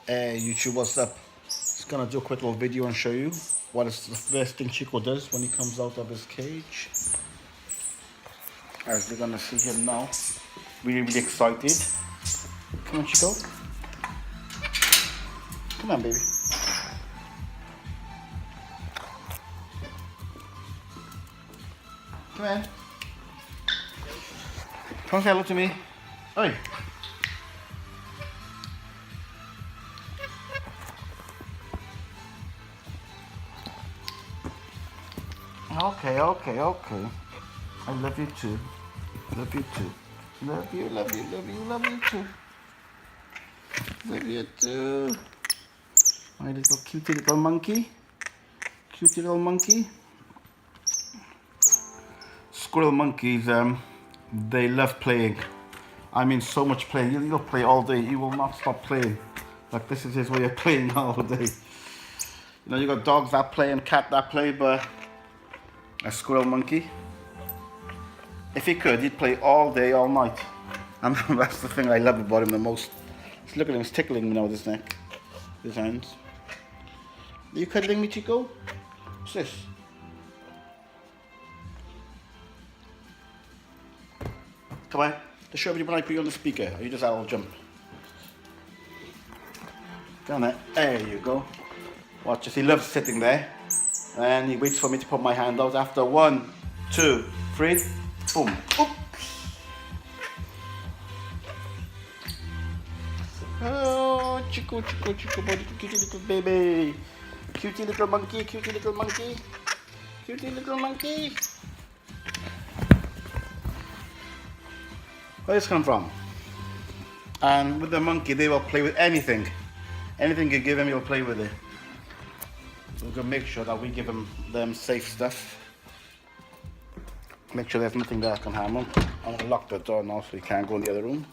Hey YouTube, what's up? Just gonna do a quick little video and show you what is the first thing Chico does when he comes out of his cage. As you're gonna see him now, really excited. Come on, Chico. Come on, baby. Come on. Come say hello to me. Oi. Okay. I love you too. Love you too. Love you too. Love you too. My little cutie little monkey. Cutie little monkey. Squirrel monkeys, they love playing. I mean, so much playing. He'll play all day. He will not stop playing. Like, this is his way of playing all day. You know, you got dogs that play and cat that play, but a squirrel monkey, if he could, he'd play all day, all night. And that's the thing I love about him the most. Just look at him, he's tickling me now with his neck, his hands. Are you cuddling me, Chico? What's this? Come on, to show me when I put you on the speaker, or you just out jump. Down there, there you go. Watch this, he loves sitting there. And he waits for me to put my hand out after 1, 2, 3, boom. Oops. Oh, Chico, buddy, cutie little baby. Cutie little monkey. Cutie little monkey. Where this come from? And with the monkey, they will play with anything. Anything you give him, he'll play with it. We're going to make sure that we give them safe stuff. Make sure there's nothing that can harm them. I'm going to lock the door now so he can't go in the other room.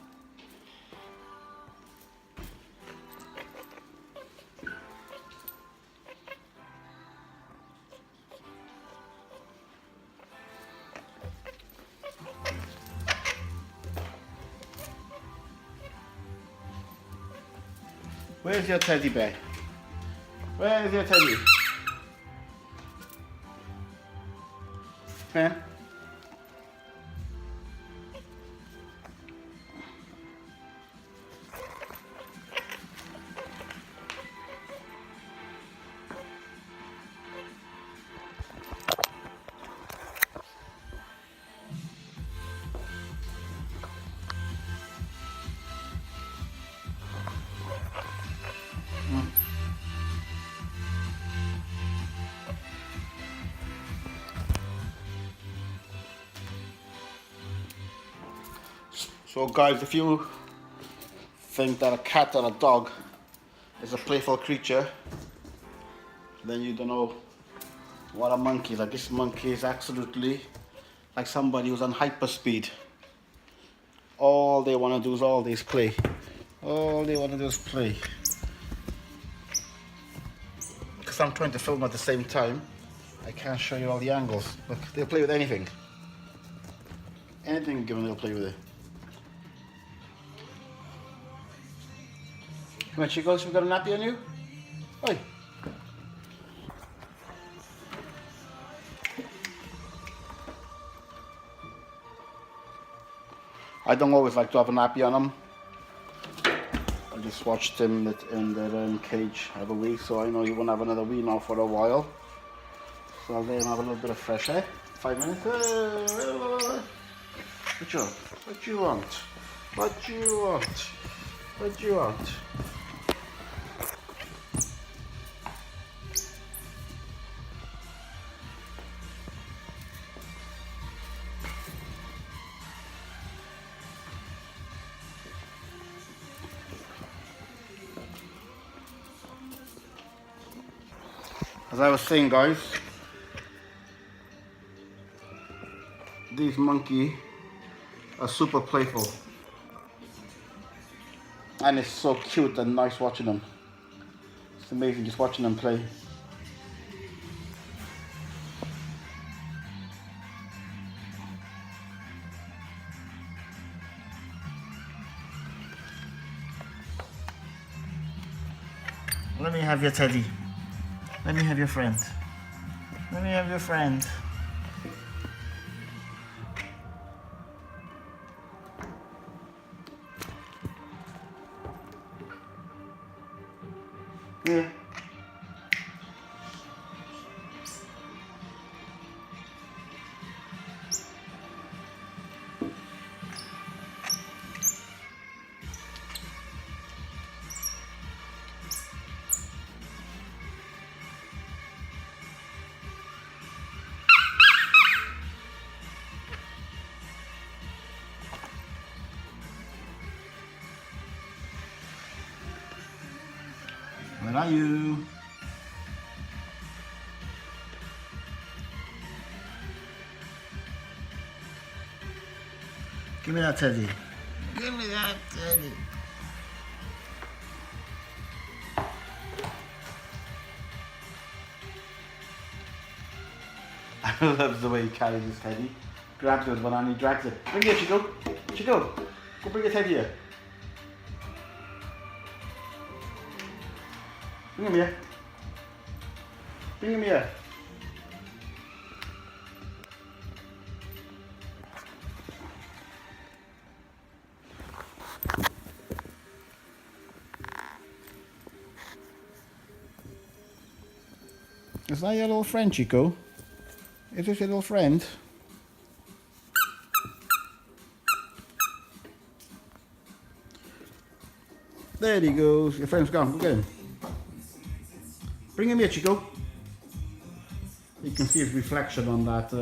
Where's your teddy bear? Where's your teddy? Man. So guys, if you think that a cat or a dog is a playful creature, then you don't know what a monkey is. Like, this monkey is absolutely like somebody who's on hyper speed. All they want to do is always play. All they want to do is play. Because I'm trying to film at the same time, I can't show you all the angles. Look, they'll play with anything. Anything given, they'll play with it. Come on, Chico, we got a nappy on you? Oi. I don't always like to have a nappy on them. I just watched him in the cage the other week, so I know he won't have another wee now for a while. So I'll let him have a little bit of fresh air. 5 minutes. What you want? What you want? What you want? As I was saying, guys, these monkeys are super playful, and it's so cute and nice watching them. It's amazing just watching them play. Let me have your teddy. Let me have your friend. Let me have your friend. Yeah. Where are you? Give me that teddy. Give me that teddy. I love the way he carries his teddy. Grabs it with one hand, he drags it. Bring it here, Chico. Chico, go bring your teddy here. Bring him here. Bring him here. Is that your little friend, Chico? Is this your little friend? There he goes. Your friend's gone. Go get him. Bring him here, Chico. You can see his reflection on that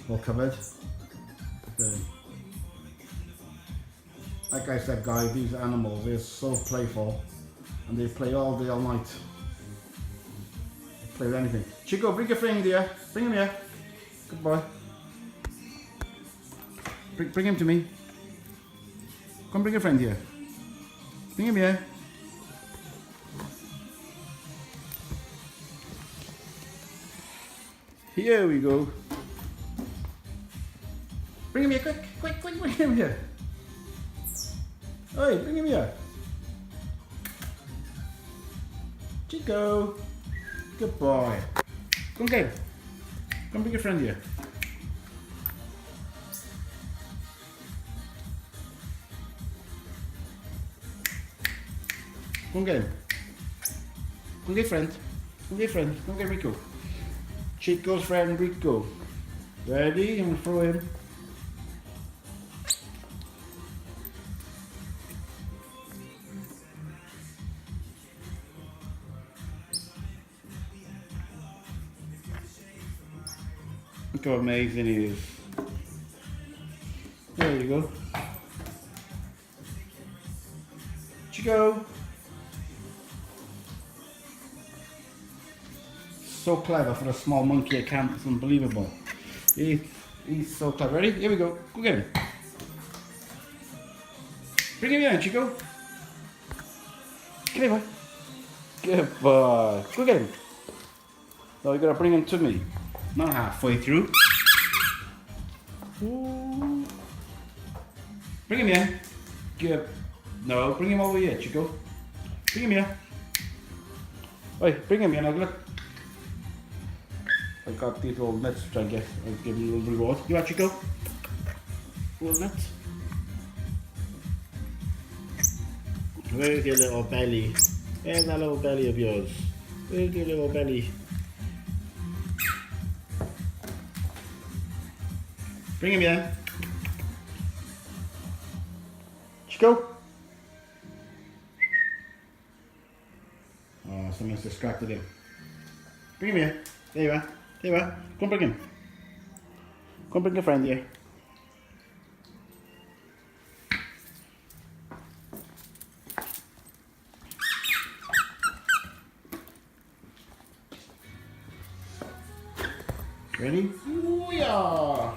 wall cupboard. There. Like I said, guys, these animals, they're so playful. And they play all day, all night. Play with anything. Chico, bring your friend here. Bring him here. Good boy. Bring him to me. Come bring your friend here. Bring him here. Here we go. Bring him here, quick, bring him here. Hey, bring him here. Chico. Good boy. Come get him. Come bring your friend here. Come get him. Come get friend. Come get friend. Come get Rico. Chico's friend Rico. Ready? I'm gonna throw him. Look how amazing he is. There you go. Chico. So clever for a small monkey at camp, it's unbelievable. He's so clever. Ready? Here we go. Go get him. Bring him here, Chico. Come here, boy. Good boy. Go get him. No, you gotta bring him to me. Not halfway through. Ooh. Bring him here. Good. No, bring him over here, Chico. Bring him here. Wait, bring him here now. Look. I got these little nuts to try and get. I'll give you a little reward. You want Chico? Little nuts. Where's your little belly? Where's that little belly of yours? Where's your little belly? Bring him here. Chico. Oh, someone's distracted him. Bring him here. There you are. There you are. Come bring him. Come bring your friend here. Ready? Ooh, yeah.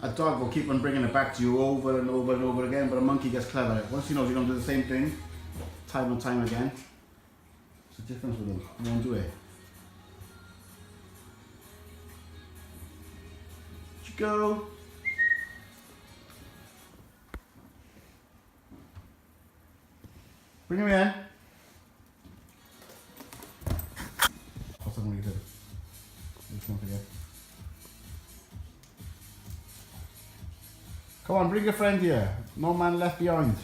A dog will keep on bringing it back to you over and over and over again, but a monkey gets clever. Once he knows you're going to do the same thing, time and time again, what's the difference with them? You won't do it. Chico. Bring him in. For some reason. Let's not forget. Come on, bring your friend here. No man left behind.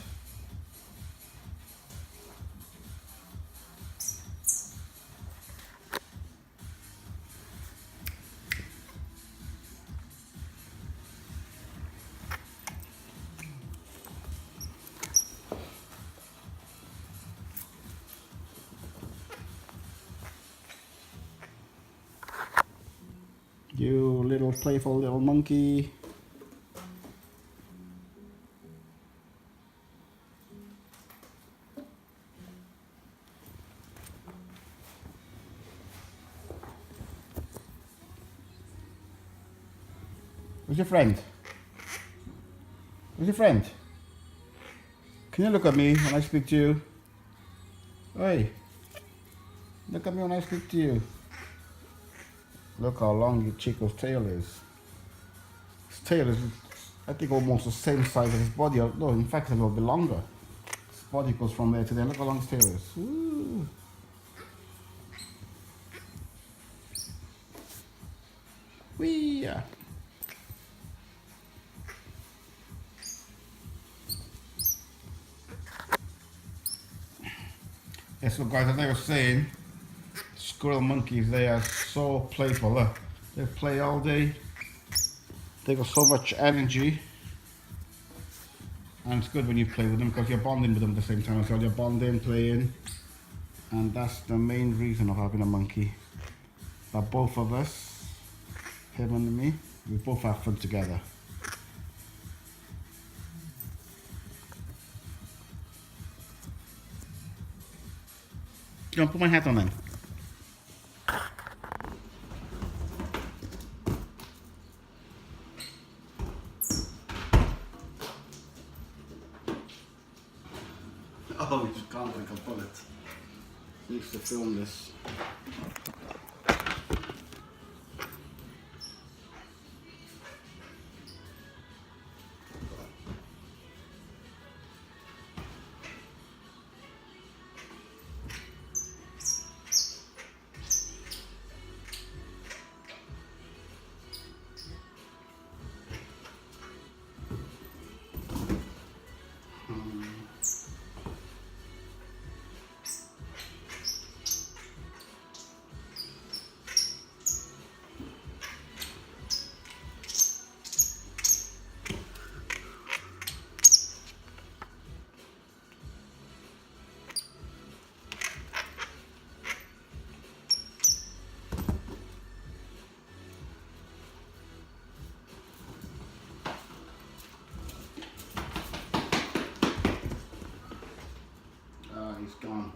You little playful little monkey. Where's your friend? Where's your friend? Can you look at me when I speak to you? Hey, look at me when I speak to you. Look how long your Chico's tail is. His tail is, I think, almost the same size as his body. No, in fact, it's a little bit longer. His body goes from there to there. Look how long his tail is. Woo. Wee. Yeah. Yeah, so guys, as I was saying, squirrel monkeys, they are so playful. Look, they play all day. They got so much energy. And it's good when you play with them because you're bonding with them at the same time as well. You're bonding, playing. And that's the main reason of having a monkey. That both of us, him and me, we both have fun together. You want to put my hat on then? Oh, we just can't like a bullet. Needs to film this. He's gone.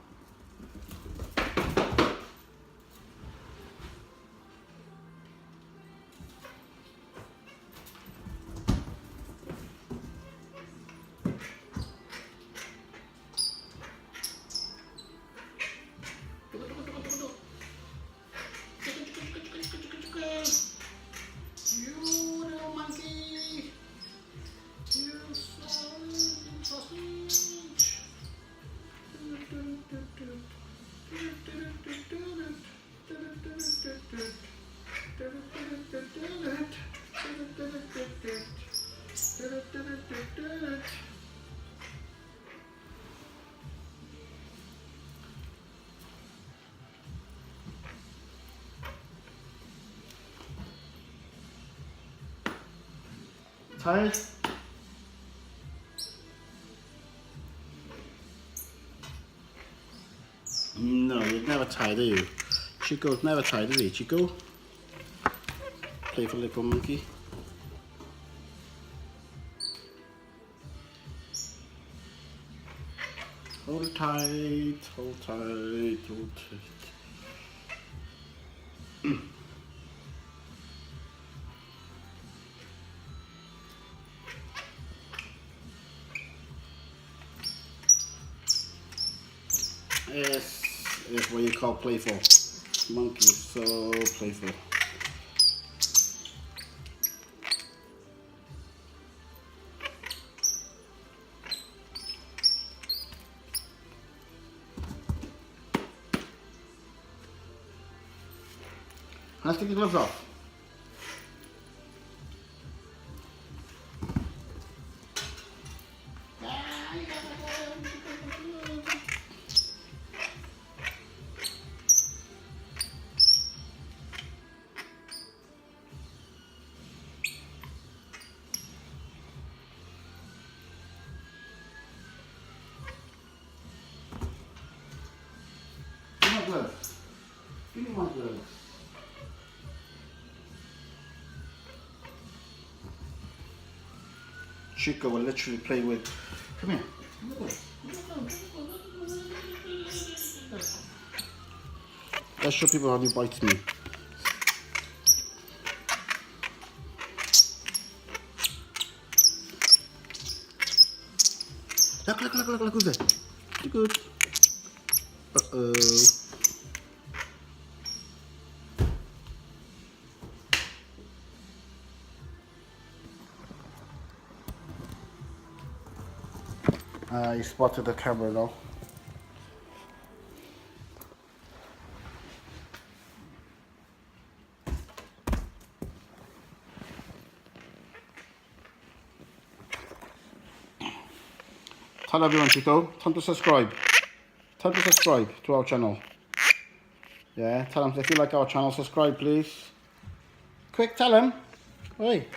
Tired? No, you're never tired, are you? Chico's never tired, is he, Chico? Playful little monkey. Hold tight, hold tight, hold tight. Yes, it's what you call playful. Monkey is so playful. Let's take your gloves off. Give me my gloves. Give me my gloves. Chico will literally play with. Come here. Let's show people how he bites me. Look, who's there? You good? Uh-oh. He spotted the camera now. Tell everyone, Chico. Time to subscribe. Time to subscribe to our channel. Yeah, tell them if you like our channel, subscribe please. Quick, tell them. Oi.